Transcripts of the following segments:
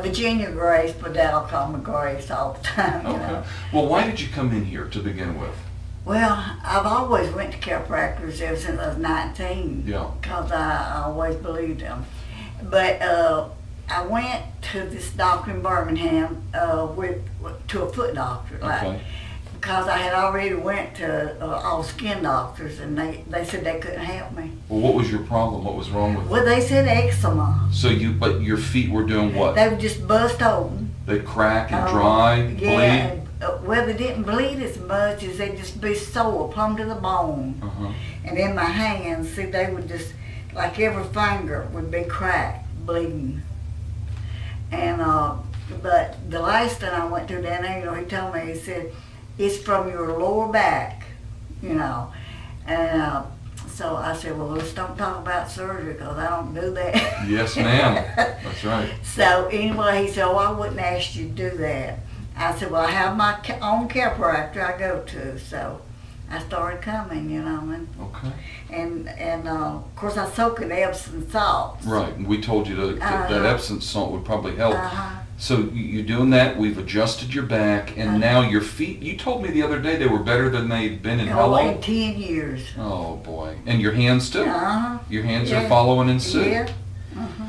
Virginia Grace, but they'll call me Grace all the time. You know? Well, why did you come in here to begin with? Well, I've always went to chiropractors ever since I was 19. Yeah. Because I always believed them. But I went to this doctor in Birmingham to a foot doctor. Okay. Because I had already went to all skin doctors, and they said they couldn't help me. Well, what was your problem? What was wrong with it? Well, they said eczema. So but your feet were doing what? They would just bust open. They'd crack and dry, bleed? Yeah, well, they didn't bleed as much as they'd just be sore, plumb to the bone. And in my hands, see, they would just, like every finger would be cracked, bleeding. And, but the last time I went to down there, you know, he told me, he said, it's from your lower back, you know. And so I said, well, let's don't talk about surgery, because I don't do that. Yes, ma'am. That's right. So anyway, he said, oh, I wouldn't ask you to do that. I said, well, I have my own chiropractor I go to. So I started coming, you know. Okay. And of course, I soak in Epsom salts. Right. And we told you that Epsom salt would probably help. So you're doing that. We've adjusted your back, and now your feet. You told me the other day they were better than they'd been in how long? In 10 years. Oh boy! And your hands too. Your hands are following in suit. Yeah.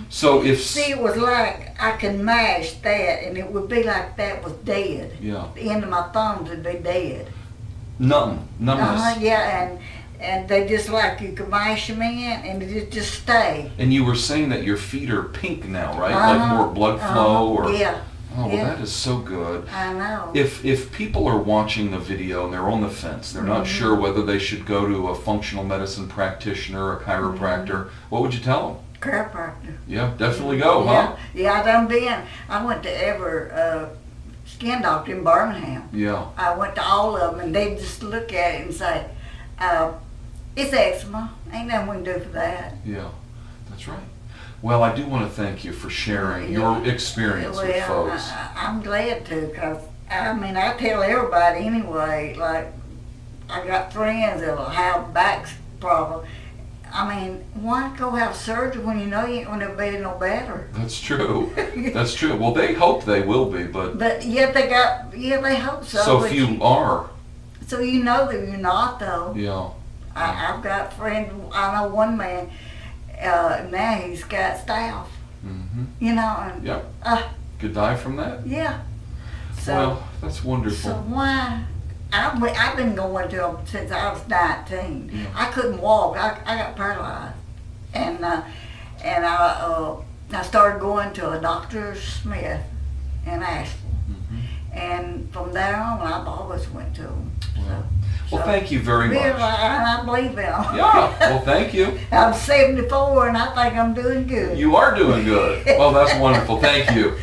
So if see, it was like I could mash that, and it would be like that was dead. Yeah. The end of my thumbs would be dead. Numbness. Yeah, and they just like you could mash them in, and it just stay. And you were saying that your feet are pink now, right? Like more blood flow, or yeah. Oh, well, that is so good. I know. If people are watching the video and they're on the fence, they're not sure whether they should go to a functional medicine practitioner, a chiropractor, what would you tell them? Chiropractor. Yeah, definitely go, huh? Yeah, I done been. I went to every skin doctor in Birmingham. Yeah. I went to all of them, and they just look at it and say, it's eczema. Ain't nothing we can do for that. Yeah, that's right. Well, I do want to thank you for sharing your experience with folks. I'm glad to, because, I mean, I tell everybody anyway, like, I got friends that'll have back problem. I mean, why go have surgery when you know you ain't going to be no better? That's true. That's true. Well, they hope they will be, but... But yet they hope so. So few are. So you know that you're not, though. Yeah. I've got friends, I know one man, now he's got staph. You know, and could die from that? Yeah. So, well, that's wonderful. So why? I've been going to them since I was 19. Yeah. I couldn't walk. I got paralyzed, and I started going to a Dr. Smith in Asheville, and from there on, I've always went to them. Wow. Well, thank you very much. I believe in them. Yeah, well, thank you. I'm 74, and I think I'm doing good. You are doing good. Well, that's wonderful. Thank you.